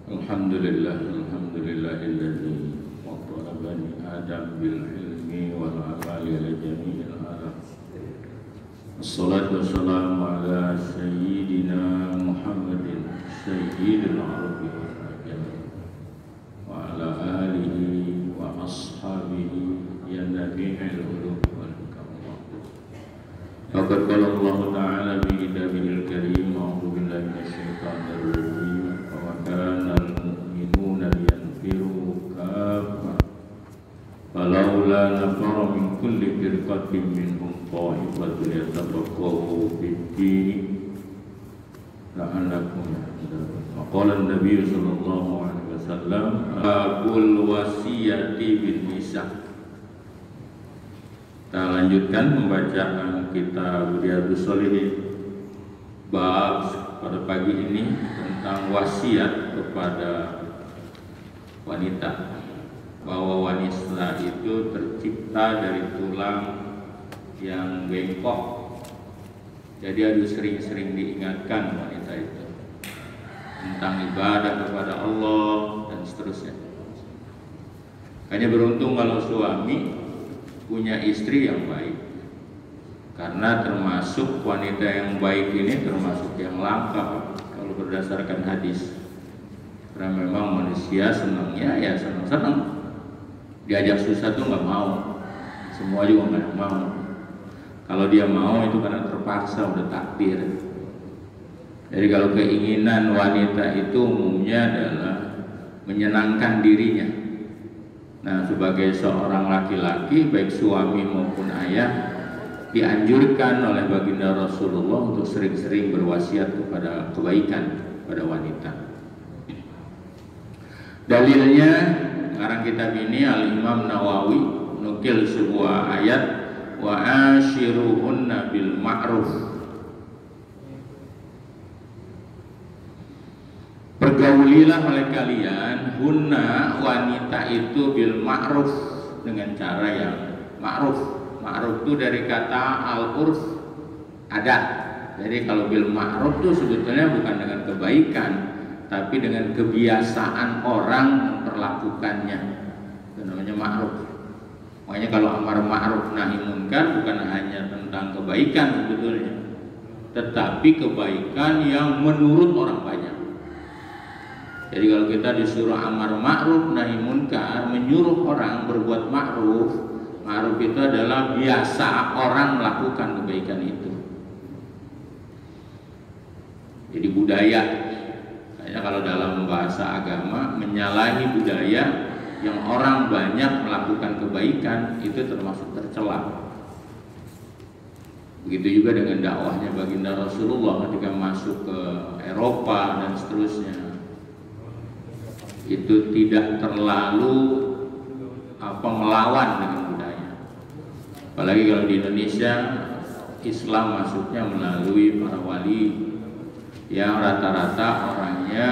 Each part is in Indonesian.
Alhamdulillahilladzi faddala bani Adam bil ilmi wal amali ala jami'il alam. Assalatu wassalamu ala sayyidina Muhammadin sayyidil arabi wal ajam wa ala alihi wa ashabihi ya nabi'il ulum wal hikam. Faqad qala Allah ta'ala bi kitabihil karim, a'udzu billahi minasy syaithanir rajim. Wa kana al-mu'minuna yanfiru kaffah falaula nafara min kulli firqatin minhum ta'ifatun yatafaqahu fid-din la'allakum yahtadun. Wa qala an-nabiy sallallahu alaihi wasallam babul wasiyati bin nisa. Kita lanjutkan pembacaan kitab Riyadhus Shalihin. Bab pada pagi ini tentang wasiat kepada wanita, bahwa wanita itu tercipta dari tulang yang bengkok. Jadi harus sering-sering diingatkan wanita itu tentang ibadah kepada Allah dan seterusnya. Hanya beruntung kalau suami punya istri yang baik, karena termasuk wanita yang baik ini termasuk yang langka kalau berdasarkan hadis. Karena memang manusia senangnya ya senang-senang, diajak susah tuh nggak mau, semua juga nggak mau. Kalau dia mau itu karena terpaksa, udah takdir. Jadi kalau keinginan wanita itu umumnya adalah menyenangkan dirinya. Nah, sebagai seorang laki-laki, baik suami maupun ayah, dianjurkan oleh baginda Rasulullah untuk sering-sering berwasiat kepada kebaikan pada wanita. Dalilnya sekarang kitab ini Al-Imam Nawawi menukil sebuah ayat, wa ashiruhunna bil ma'ruf. Pergaulilah oleh kalian hunna wanita itu bil ma'ruf, dengan cara yang ma'ruf. Ma'ruf itu dari kata al-urf, adat. Jadi kalau bil ma'ruf itu sebetulnya bukan dengan kebaikan, tapi dengan kebiasaan orang memperlakukannya. Itu namanya ma'ruf. Makanya kalau amar ma'ruf nahi munkar bukan hanya tentang kebaikan sebetulnya, tetapi kebaikan yang menurut orang banyak. Jadi kalau kita disuruh amar ma'ruf nahi munkar, menyuruh orang berbuat ma'ruf, ma'ruf itu adalah biasa orang melakukan kebaikan itu. Jadi budaya. Kayaknya kalau dalam bahasa agama, menyalahi budaya yang orang banyak melakukan kebaikan itu termasuk tercela. Begitu juga dengan dakwahnya baginda Rasulullah ketika masuk ke Eropa dan seterusnya. Itu tidak terlalu melawan dengan budaya. Apalagi kalau di Indonesia, Islam masuknya melalui para wali yang rata-rata orangnya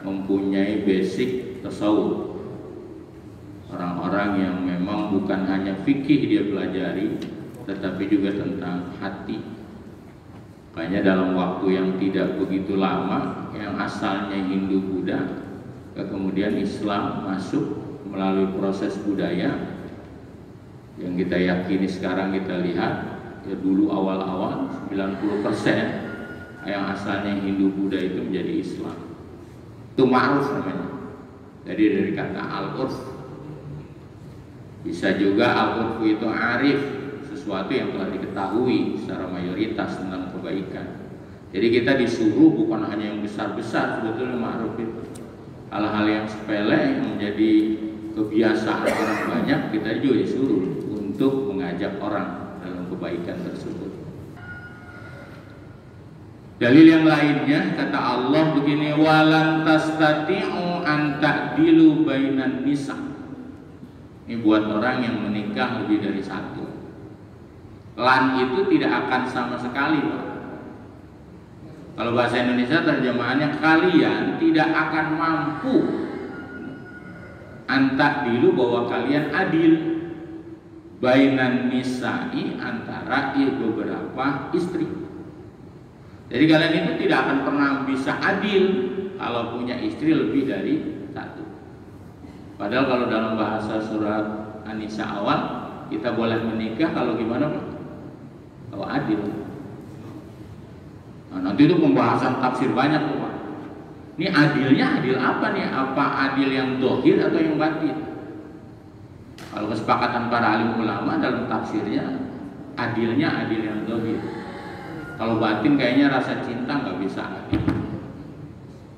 mempunyai basic tasawuf. Orang-orang yang memang bukan hanya fikih dia pelajari, tetapi juga tentang hati. Makanya dalam waktu yang tidak begitu lama, yang asalnya Hindu Buddha, kemudian Islam masuk melalui proses budaya yang kita yakini sekarang kita lihat, ya dulu awal-awal 90% yang asalnya Hindu Buddha itu menjadi Islam. Itu ma'ruf namanya. Jadi dari kata al-urf. Bisa juga al-urf itu arif, sesuatu yang telah diketahui secara mayoritas tentang kebaikan. Jadi kita disuruh bukan hanya yang besar-besar sebetulnya ma'ruf itu. Hal-hal yang sepele yang menjadi kebiasaan orang banyak, kita juga disuruh untuk mengajak orang dalam kebaikan tersebut. Dalil yang lainnya kata Allah begini, walan tastati'u an ta'dilu bainan nisa. Ini buat orang yang menikah lebih dari satu. Lan itu tidak akan sama sekali, Pak. Kalau bahasa Indonesia terjemahannya, kalian tidak akan mampu antak dilu, bahwa kalian adil bainan nisa'i, antara beberapa istri. Jadi kalian itu tidak akan pernah bisa adil kalau punya istri lebih dari satu. Padahal kalau dalam bahasa surat An-Nisa awal, kita boleh menikah kalau gimana Pak? Kalau adil. Nah, nanti itu pembahasan tafsir banyak tuh Pak. Ini adilnya adil apa nih? Apa adil yang dohir atau yang batin? Kalau kesepakatan para alim ulama dalam tafsirnya, adilnya adil yang dohir. Kalau batin kayaknya rasa cinta nggak bisa adil.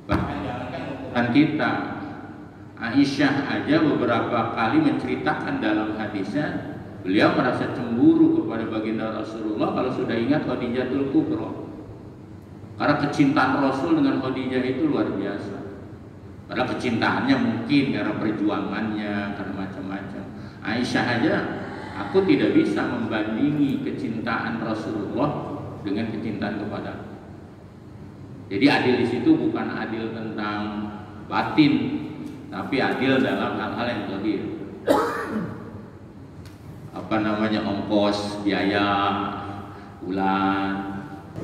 Bahkan jangankan ukuran kita, Aisyah aja beberapa kali menceritakan dalam hadisnya, beliau merasa cemburu kepada baginda Rasulullah kalau sudah ingat Khadijatul Kubra. Karena kecintaan Rasul dengan Khadijah itu luar biasa. Padahal kecintaannya mungkin karena perjuangannya, karena macam-macam. Aisyah aja, aku tidak bisa membandingi kecintaan Rasulullah dengan kecintaan kepada. Jadi adil di situ bukan adil tentang batin, tapi adil dalam hal-hal yang zahir. Apa namanya, ongkos, biaya, bulan.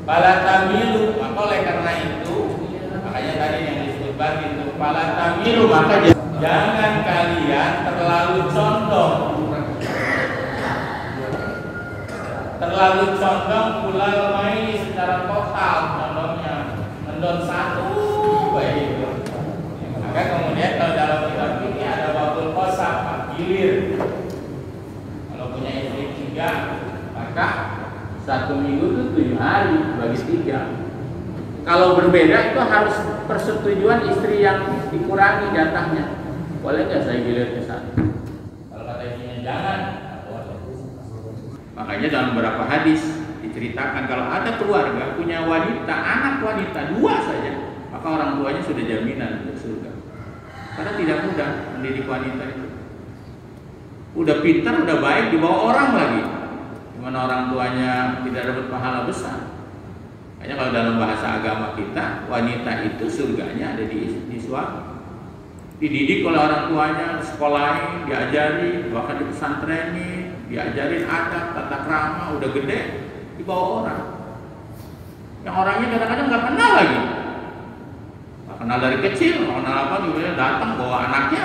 Pala tamilu, maka oleh karena itu, makanya tadi yang disebut batin itu pala tamilu, maka jangan kalian terlalu condong pulal main secara total, condongnya mendon satu begitu. Maka kemudian kalau dalam kitab ini ada babul qasam, gilir. Kalau punya istri 3, maka 1 minggu itu 7 hari bagi 3. Kalau berbeda itu harus persetujuan istri yang dikurangi jatahnya. Boleh nggak saya gilir ke 1? Kalau kata istrinya jangan. Makanya dalam beberapa hadis diceritakan kalau ada keluarga punya wanita, anak wanita 2 saja, maka orang tuanya sudah jaminan untuk surga. Karena tidak mudah mendidik wanita itu. Udah pintar, udah baik, dibawa orang lagi. Dimana orang tuanya tidak dapat pahala besar. Makanya kalau dalam bahasa agama kita, wanita itu surganya ada di suami. Dididik oleh orang tuanya, sekolahin, diajari, bahkan di pesantren, diajarin adab, tata krama, udah gede, dibawa orang. Yang orangnya kadang-kadang nggak kenal lagi, nggak kenal dari kecil, nggak kenal apa, juga datang bawa anaknya.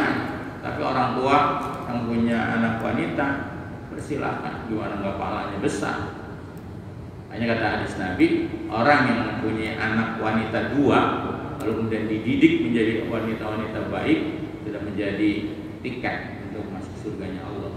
Tapi orang tua yang punya anak wanita, persilahkan, gimana nggak pahalanya besar. Hanya kata hadis Nabi, orang yang mempunyai anak wanita 2, lalu kemudian dididik menjadi wanita-wanita baik, sudah menjadi tiket untuk masuk surganya Allah.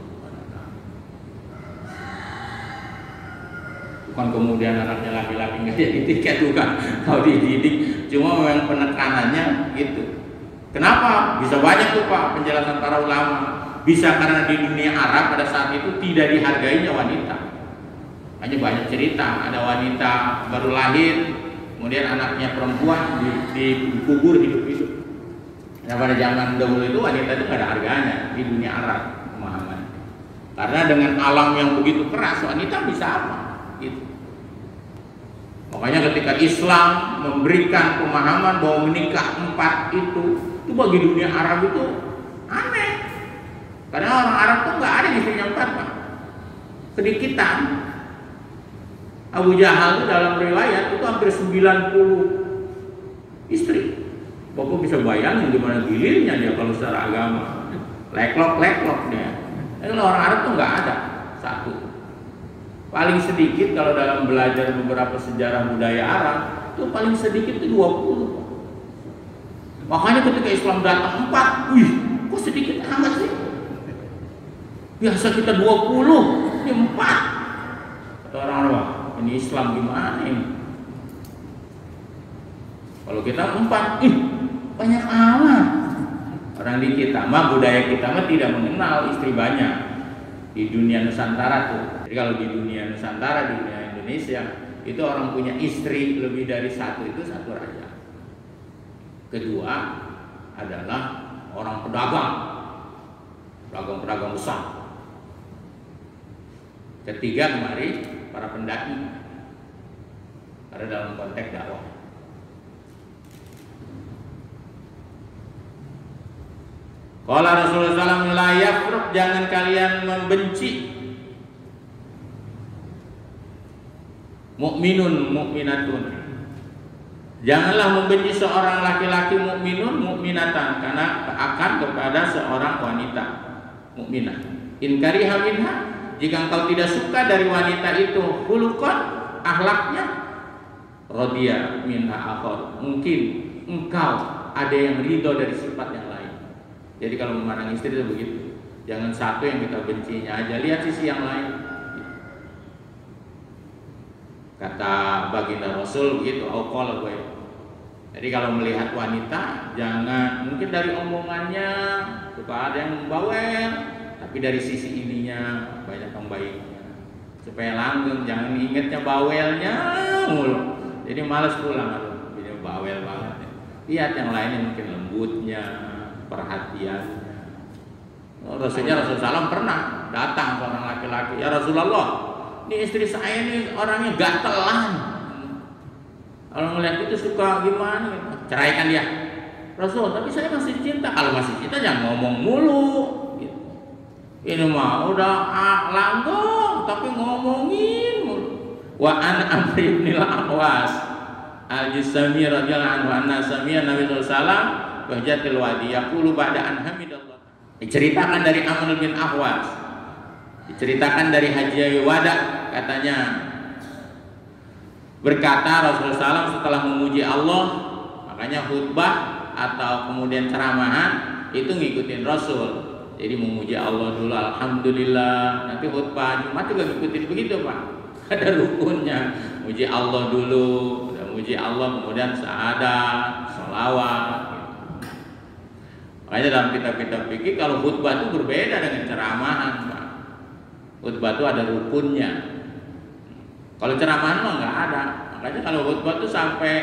Bukan kemudian anaknya laki-laki nggak jadi tiket, bukan. Kalau dididik, cuma memang penekanannya gitu. Kenapa? Bisa banyak tuh Pak penjelasan para ulama. Bisa karena di dunia Arab pada saat itu tidak dihargainya wanita. Hanya banyak cerita, ada wanita baru lahir, kemudian anaknya perempuan dikubur hidup-hidup. Nah pada zaman dahulu itu wanita itu nggak ada harganya di dunia Arab pemahaman. Karena dengan alam yang begitu keras, wanita bisa apa? Gitu. Makanya ketika Islam memberikan pemahaman bahwa menikah 4 itu bagi dunia Arab itu aneh. Karena orang Arab tuh nggak ada istrinya 4 Pak. Sedikitan. Abu Jahal itu dalam riwayat itu hampir 90 istri. Bapak bisa bayangin gimana gilirnya dia kalau secara agama. Leklok dia. Kalau orang Arab tuh nggak ada 1. Paling sedikit kalau dalam belajar beberapa sejarah budaya Arab itu paling sedikit itu 20. Makanya ketika Islam datang 4, wih, kok sedikit amat sih? Biasa kita 20, ini 4. Kata orang-orang, ini Islam gimana ini? Kalau kita 4, banyak amat. Orang di kita mah, budaya kita mah tidak mengenal istri banyak. Di dunia Nusantara tuh. Jadi kalau di dunia Nusantara, di dunia Indonesia, itu orang punya istri lebih dari 1 itu 1 raja. Kedua adalah orang pedagang besar. Ketiga kemari para pendaki. Karena dalam konteks dakwah. Qala Rasulullah SAW, la yafruq, jangan kalian membenci mukminun mukminatun, Janganlah membenci seorang laki-laki mukminun mukminatan karena akan kepada seorang wanita mukminah. In kariha minha, jika engkau tidak suka dari wanita itu khuluqan, akhlaknya, radiya minha akhar, mungkin engkau ada yang ridho dari sifat yang lain. Jadi kalau memandang istri itu begitu, jangan satu yang kita bencinya aja, lihat sisi yang lain. Kata baginda Rasul begitu, auqala gue. Jadi kalau melihat wanita, jangan mungkin dari omongannya suka ada yang bawel, tapi dari sisi ininya banyak yang baiknya, supaya langgeng. Jangan ingetnya bawelnya mulu, jadi malas pulang. Aduh, ini bawel banget. Lihat yang lainnya, mungkin lembutnya, perhatiannya. Rasulullah SAW pernah datang seorang laki-laki, ya Rasulullah, ini istri saya ini orangnya gatelan. Kalau ngeliat itu suka gimana, ceraikan dia. Rasul, tapi saya masih cinta. Kalau masih cinta jangan ngomong mulu. Gitu. Ini mah udah langgeng, tapi ngomongin mulu. Wa an Amr bin al-Ahwas al-Jisami radhiyallahu anhu anna sami'a Nabi sallallahu alaihi wasallam bahjatil wadi yaqulu ba'da an hamidallah. Diceritakan dari Amr bin Ahwas, diceritakan dari Haji Wada, katanya berkata Rasulullah SAW setelah memuji Allah, makanya khutbah atau kemudian ceramahan itu ngikutin Rasul. Jadi memuji Allah dulu, alhamdulillah. Nanti khutbah Jumat juga ngikutin begitu Pak. Ada rukunnya, muji Allah dulu, udah muji Allah kemudian syahadat, sholawat. Makanya dalam kitab-kitab fikih kalau khutbah itu berbeda dengan ceramahan Pak. Khutbah itu ada rukunnya. Kalau ceramahan mah nggak ada. Makanya kalau khutbah tuh sampai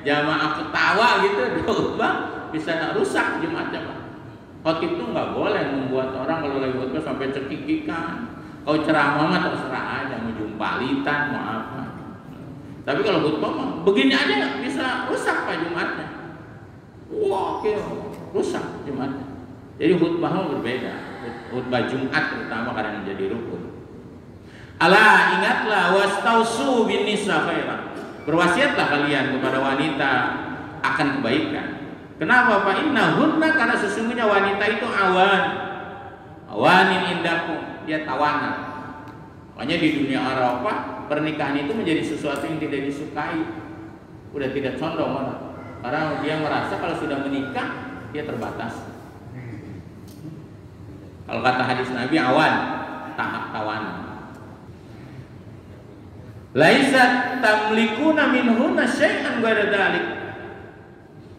jamaah ketawa gitu di khutbah bisa rusak Jumatnya Pak. Khotib tuh nggak boleh membuat orang kalau lagi khutbah sampai cekikikan. Kalau ceramah mah terserah aja, mau jumpalitan mau apa. Tapi kalau khutbah mah begini aja nggak bisa rusak Pak Jumatnya. Wah, rusak Jumatnya. Jadi khutbah mah berbeda. Khutbah Jumat terutama karena menjadi rukun. Ala ingatlah wastausu bin nisa khairan. Berwasiatlah kalian kepada wanita akan kebaikan. Kenapa? Fa innahunna, karena sesungguhnya wanita itu awanin indakum, dia tawanan. Makanya di dunia Eropa pernikahan itu menjadi sesuatu yang tidak disukai. Udah tidak condong orang. Karena dia merasa kalau sudah menikah dia terbatas. Kalau kata hadis Nabi, awan, tahap tawanan. Laisat tamlikuna minhunna syai'an ghairu dzalik.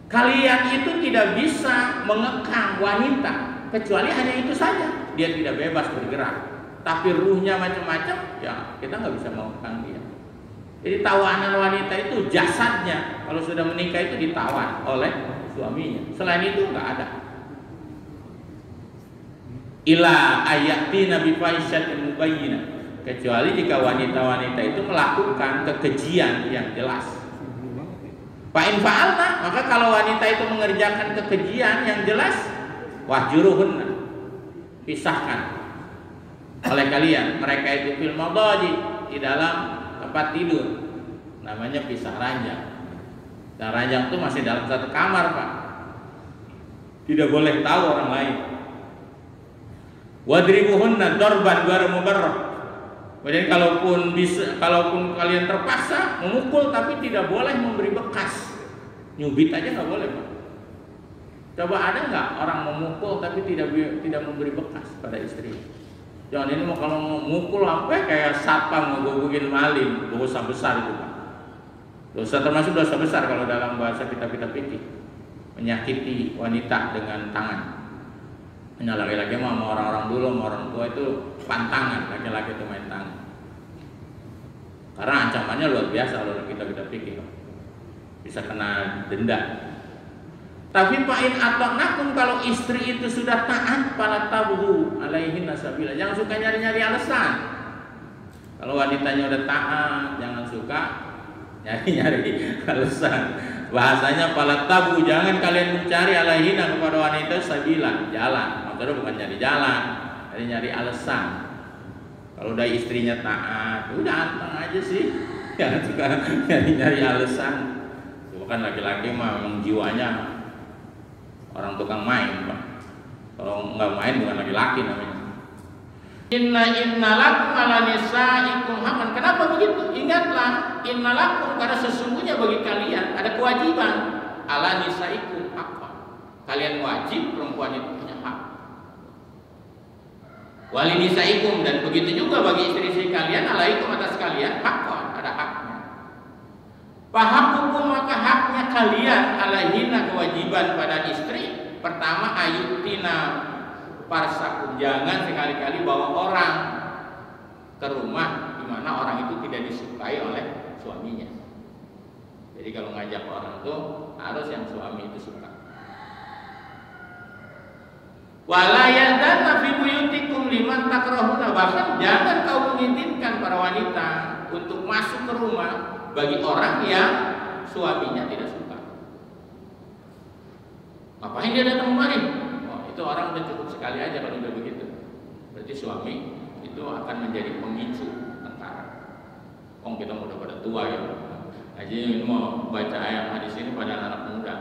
Kalian itu tidak bisa mengekang wanita kecuali hanya itu saja. Dia tidak bebas bergerak, tapi ruhnya macam-macam, ya kita nggak bisa mengekang dia. Jadi tawanan wanita itu jasadnya, kalau sudah menikah itu ditawan oleh suaminya. Selain itu nggak ada. Ila ayati nabi faisyatin mubayyinah, kecuali jika wanita-wanita itu melakukan kekejian yang jelas. Fa'in fa'alna, maka kalau wanita itu mengerjakan kekejian yang jelas, wahjuruhunna, pisahkan oleh kalian mereka itu fil madaji, di dalam tempat tidur, namanya pisah ranjang. Dan ranjang itu masih dalam satu kamar Pak, tidak boleh tahu orang lain. Wadribuhunna dorban ghairu mubarrah. Kemudian kalaupun kalian terpaksa memukul, tapi tidak boleh memberi bekas. Nyubit aja nggak boleh Pak. Coba ada nggak orang memukul tapi tidak memberi bekas pada istri? Jangan ini mau kalau memukul sampai kayak satpam ngegebukin maling, dosa besar itu Pak. Dosa termasuk dosa besar kalau dalam bahasa kita fikih. Menyakiti wanita dengan tangan. Hanya laki-laki sama orang-orang dulu, sama orang tua itu pantangan, laki-laki itu main tangan. Karena ancamannya luar biasa kalau kita pikir, bisa kena denda. Tapi fa'in ata'nakum, kalau istri itu sudah taat, fala tabghu alaihin nasabila, jangan suka nyari-nyari alasan. Kalau wanitanya udah taat, jangan suka nyari-nyari alasan. Bahasanya fala tabghu, jangan kalian mencari alaihina kepada wanita sabila, jalan. Maksudnya bukan nyari jalan, nyari alasan. Kalau udah istrinya taat, udah anteng aja sih, jangan suka nyari alasan. Bukan laki-laki mah memang jiwanya orang tukang main, Pak. Kalau nggak main bukan laki-laki namanya. Inna lakum ala nisaikum haqqan. Kenapa begitu? Ingatlah, inna lakum, karena sesungguhnya bagi kalian ada kewajiban ala nisaikum haqqan. Kalian wajib, perempuan itu punya hak. Wali nisaikum, dan begitu juga bagi istri-istri kalian, alaikum, atas kalian haqqan, ada haknya. Fahakukum, maka haknya kalian, alaihina, kewajiban pada istri. Pertama, ayutina parsakum, jangan sekali-kali bawa orang ke rumah di mana orang itu tidak disukai oleh suaminya. Jadi kalau ngajak orang itu harus yang suami itu suka. Wala yadanna fi buyutikum liman takrahuna, bahkan jangan kau mengizinkan para wanita untuk masuk ke rumah bagi orang yang suaminya tidak suka. Ngapain dia datang kemari? Itu orang udah cukup sekali aja kalau udah begitu. Berarti suami itu akan menjadi pemicu tentara. Kita udah pada tua ya. Aja ini mau baca ayat hadis ini pada anak muda.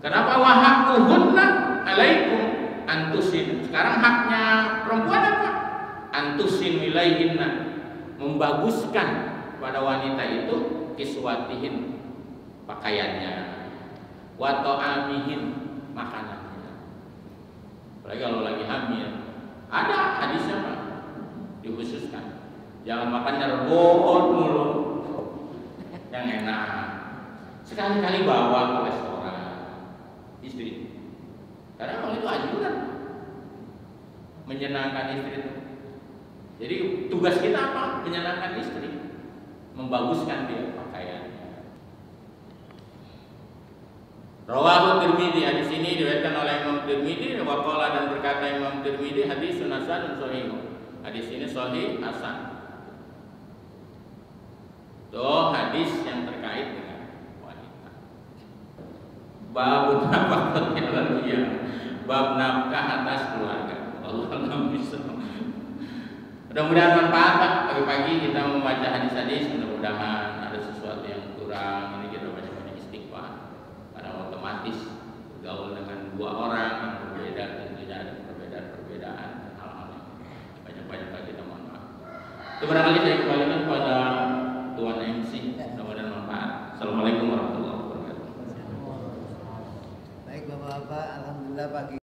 Kenapa wahakuhunna alaikum antusin? Sekarang haknya perempuan apa? Antusin wilaihinna, membaguskan pada wanita itu kiswatihin, pakaiannya, wa ta'amihin, makanan. Apalagi kalau lagi hamil, ada hadisnya Pak, dikhususkan jangan makannya rebon mulu, yang enak. Sekali-kali bawa ke restoran istri, karena kalau itu anjuran menyenangkan istri itu. Jadi tugas kita apa? Menyenangkan istri, membaguskan dia pakaiannya. Rawahu Tirmidzi, hadis ini diriwayatkan oleh Imam Tirmidzi, wa qala, dan berkata Imam Tirmidzi, hadisun hasanun sahih. Hadis ini sahih hasan. Itu hadis yang terkait dengan wanita. Bab nafkah dia, bab nafkah atas keluarga. Allah bisa. Mudah-mudahan manfaat Pak. Pagi-pagi kita membaca hadis-hadis, mudah-mudahan ada sesuatu yang kurang. Ini kita banyak-banyak istighfar. Otomatis gaul dengan dua orang yang berbeda, tentunya ada perbedaan-perbedaan hal-hal yang banyak-banyak kita mohon maaf. Itu barangkali saya kembalikan kepada Tuan MC, mudah-mudahan manfaat. Assalamualaikum warahmatullahi wabarakatuh. Baik Bapak-bapak, alhamdulillah pagi